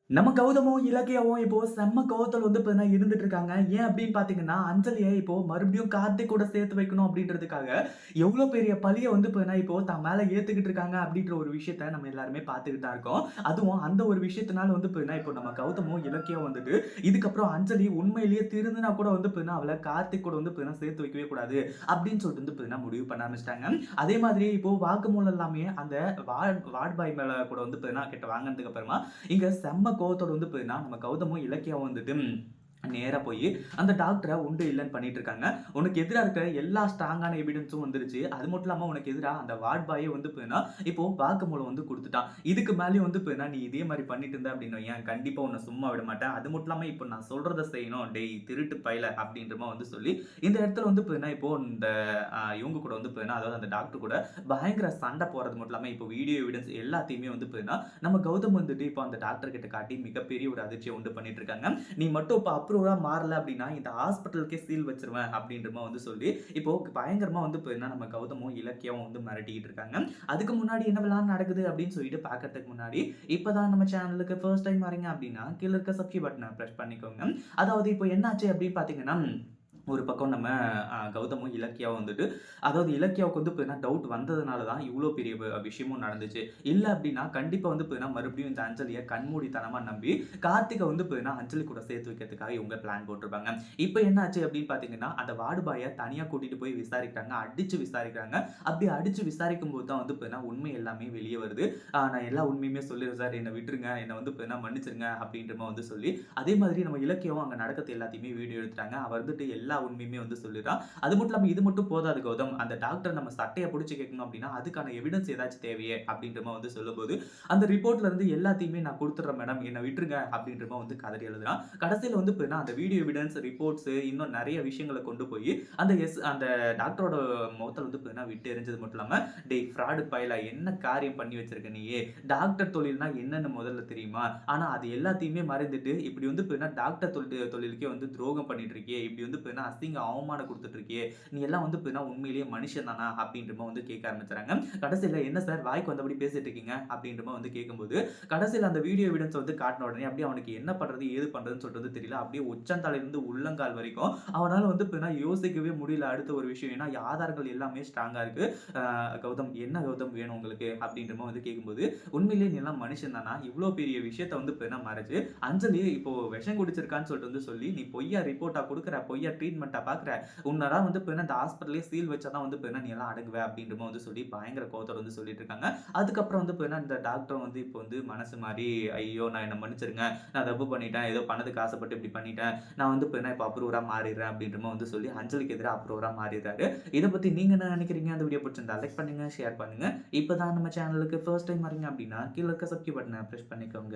நம்ம கௌதமும், இலக்கியாவும் இப்போ செம்ம கோவத்துல வந்து பார்த்தீங்கன்னா இருந்துட்டு இருக்காங்க. ஏன் அப்படின்னு பார்த்தீங்கன்னா, அஞ்சலிய இப்போ மறுபடியும் கார்த்திக் கூட சேர்த்து வைக்கணும் அப்படின்றதுக்காக, எவ்வளோ பெரிய பழிய வந்து பார்த்தீங்கன்னா இப்போ தன் மேல ஏத்துக்கிட்டு இருக்காங்க அப்படின்ற ஒரு விஷயத்த நம்ம எல்லாருமே பார்த்துக்கிட்டு தான் இருக்கோம். அதுவும் அந்த ஒரு விஷயத்தினால வந்து பார்த்தீங்கன்னா, இப்போ நம்ம கௌதமும், இலக்கியாவும் வந்துட்டு, இதுக்கப்புறம் அஞ்சலி உண்மையிலேயே திருந்துனா கூட வந்து பார்த்தீங்கன்னா, அவள கார்த்திக் கூட வந்து பார்த்தீங்கன்னா சேர்த்து வைக்கவே கூடாது அப்படின்னு சொல்லிட்டு வந்து பார்த்தீங்கன்னா முடிவு பண்ண ஆரம்பிச்சுட்டாங்க. அதே மாதிரி இப்போ வாக்குமூலம் எல்லாமே அந்த வார்ட் பாய் மேல கூட வந்து பார்த்தீங்கன்னா கிட்ட வாங்குனதுக்கு அப்புறமா, இங்க செம்ம கோவத்தோட வந்து போயினா நம்ம கௌதமும் இலக்கியாவும் வந்துட்டு நேரா போயி அந்த டாக்டர உண்டு இல்லன்னு பண்ணிட்டு இருக்காங்க. உனக்கு எதிரா இருக்க எல்லா ஸ்ட்ராங்கான எவிடன்ஸும் வந்துருச்சு. அது மட்டும் இல்லாம உனக்கு எதிரா அந்த வார்ட் பாயே வந்து போயினா இப்போ வாக்குமூலம் வந்து குடுத்துட்டான். இதுக்கு மேலயும் வந்து போயினா நீ இதே மாரி பண்ணிட்டு இருந்த அப்படின்னு வையேன், கண்டிப்பா உன்ன சும்மா விட மாட்டேன். அது மட்டும் இல்லாம இப்போ நான் சொல்றத செய்யணும். டேய் திருட்டு பயல அப்படின்ற மாரி வந்து சொல்லி இந்த இடத்துல வந்து போயினா இப்போ இந்த இவங்க கூட வந்து போயினா அதாவது அந்த டாக்டர் கூட பயங்கர சண்டை போடுறது மட்டும் இல்லாம இப்போ வீடியோ எவிடன்ஸ் எல்லாத்தையுமே வந்து போயினா நம்ம கௌதம் வந்துட்டு இப்போ அந்த டாக்டர் கிட்ட காட்டி மிகப்பெரிய ஒரு அதிர்ச்சிய உண்டு பண்ணிட்டு இருக்காங்க. நீ மட்டும் இப்ப அப்ரூவரா மாறல அப்டின்னா, இந்த ஹாஸ்பிட்டலுக்கே சீல் வச்சுருவேன் அப்டின்ற மாரி வந்து சொல்லி, இப்போ பயங்கரமா வந்து இப்ப என்ன நம்ம கௌதமும், இலக்கியாவும் வந்து மிரட்டிக்கிட்டு இருக்காங்க. அதுக்கு முன்னாடி என்னவெல்லாம் நடக்குது அப்டின்னு சொல்லிட்டு பார்க்கறதுக்கு முன்னாடி, இப்ப தான் நம்ம சேனலுக்கு ஃபர்ஸ்ட் டைம் வரீங்க அப்டின்னா, கீழ இருக்க சப்ஸ்கிரைப் பட்டன பிரஸ் பண்ணிக்கோங்க. அதாவது இப்போ என்னாச்சு அப்டின்னு பார்த்தீங்கன்னா ஒரு பக்கம் நம்ம கௌதமும், இலக்கியாவும் வந்துட்டு அதாவது இலக்கியாவுக்கு வந்து பார்த்தீங்கன்னா டவுட் வந்ததுனால தான் இவ்ளோ பெரிய விஷயமும் நடந்துச்சு. இல்ல அப்டின்னா கண்டிப்பா வந்து பார்த்தீங்கன்னா மறுபடியும் இந்த அஞ்சலிய கண்மூடித்தனமா நம்பி கார்த்திக்க வந்து பார்த்தீங்கன்னா அஞ்சலி கூட சேர்த்து வைக்கிறதுக்காக இவங்க பிளான் போட்டிருப்பாங்க. இப்ப என்ன ஆச்சு அப்டின்னு பார்த்தீங்கன்னா, அந்த வார்டு பாய தனியா கூட்டிட்டு போய் விசாரிக்கிறாங்க. அடிச்சு விசாரிக்கிறாங்க. அப்டி அடிச்சு விசாரிக்கும்போது தான் வந்து பார்த்தீங்கன்னா உண்மை எல்லாமே வெளிய வருது. நான் எல்லா உண்மையுமே சொல்லிடுறேன் சார். என்ன விட்டுருங்க. என்ன வந்து பார்த்தீங்கன்னா மன்னிச்சிருங்க அப்டின்ற மாரி வந்து சொல்லி, அதே மாதிரி நம்ம இலக்கியாவும் அங்க நடக்கிறது எல்லாத்தையுமே வீடியோ எடுத்துட்டாங்க. அவ வந்துட்டு எல்லா உண்மையுமே வந்து சொல்லிடுறா. அது மட்டும் இல்லாம இது மட்டும் போதாது கௌதம். அந்த டாக்டர் நம்ம சட்டைய புடிச்சு கேட்கணும் அப்டின்னா, அதுக்கான எவிடன்ஸ் ஏதாச்சும் தேவையே அப்டின்ற மாரி வந்து சொல்லும்போது, அந்த ரிப்போர்ட்ல இருந்து எல்லாத்தையுமே நான் குடுத்துடுறேன் மேடம். என்ன விட்டுருங்க அப்டின்ற மாரி வந்து கதறி எழுதுறான். கடைசில வந்து பார்த்தீங்கன்னா, அந்த வீடியோ எவிடன்ஸ், ரிப்போர்ட்ஸ் இன்னும் நெறைய விஷயங்கள கொண்டு போய் அந்த டாக்டரோட முகத்துல வந்து பார்த்தீங்கன்னா விட்டு எறிஞ்சது மட்டும் இல்லாம, டேய் ஃப்ராடு பயலா என்ன காரியம் பண்ணி வச்சிருக்க நீயு? டாக்டர் தொழில்னா என்னன்னு முதல்ல தெரியுமா? ஆனா அது எல்லாத்தையுமே மறந்துட்டு, இப்படி வந்து பார்த்தீங்கன்னா டாக்டர் தொழிலுக்கே வந்து துரோகம் பண்ணிட்டு இருக்கியே! இப்படி வந்து பார்த்தீங்கன்னா அசிங்கம், அவமானம் குடுத்துட்டு இருக்கியே! நீ எல்லாம் வந்து பார்த்தீங்கன்னா உண்மையிலேயே மனுஷன் தானா? அப்படின்ற மாரி வந்து கேட்க ஆரம்பிச்சுறாங்க. கடைசில என்ன சார் வாய்க்கு வந்தபடி பேசிட்டு இருக்கீங்க? அப்படின்ற மாரி வந்து கேட்கும்போது, கடைசில அந்த வீடியோ எவிடன்ஸ் வந்து காட்டுன உடனே அப்படியே அவனுக்கு என்ன பண்றது? ஏது பண்றதுன்னு சொல்லிட்டு வந்து தெரியல. அப்படியே உச்சந்தலையிலிருந்து உள்ளங்கால் வரைக்கும் அவனால வந்து பார்த்தீங்கன்னா யோசிக்கவே முடியல. அடுத்த ஒரு விஷயம். ஏன்னா ஆதாரங்கள் எல்லாமே ஸ்ட்ராங்கா இருக்கு. கௌதம் என்ன கௌதம் வேணும் உங்களுக்கு? அப்படின்ற மாரி வந்து கேட்கும்போது, உண்மையிலேயே நீ எல்லாம் மனுஷன் தானா? இவ்ளோ பெரிய விஷயத்த வந்து இப்ப மறைச்சு, அஞ்சலி இப்போ விஷம் குடிச்சிருக்கான்னு சொல்லிட்டு வந்து சொல்லி, நீ பொய்யா ரிப்போர்ட்டா குடுக்குற, பொய்யா ட்ரீட்மெண்ட்டா பார்க்குற, உன்னலாம் வந்து இப்ப இந்த ஹாஸ்பிட்டல்லயே சீல் வச்சா தான் வந்து இப்ப நீ எல்லாம் அடங்குவ அப்படின்ற மாரி வந்து சொல்லி பயங்கர கோவத்தோட வந்து சொல்லிட்டு இருக்காங்க. அதுக்கப்புறம் வந்து இப்ப இந்த டாக்டரும் வந்து இப்போ வந்து மனசு மாறி, ஐயோ! நான் என்ன மன்னிச்சிருங்க. நான் தப்பு பண்ணிட்டேன். ஏதோ பணத்துக்கு ஆசைப்பட்டு இப்படி பண்ணிட்டேன். நான் வந்து இப்ப அப்ரூவரா மாறிடுறேன் அப்படின்ற மாரி வந்து சொல்லி, அஞ்சலிக்கு எதிரா அப்ரூவரா மாறிடுறாரு. இத பத்தி நீங்க என்ன நினைக்கிறீங்க? அந்த வீடியோ பிடிச்சிருந்தா லைக் பண்ணுங்க, ஷேர் பண்ணுங்க. இப்ப தான் நம்ம சேனலுக்கு ஃபர்ஸ்ட் டைம் வரீங்க அப்படின்னா, கீழ இருக்க சப்ஸ்கிரைப் பட்டன பிரஸ் பண்ணிக்கோங்க.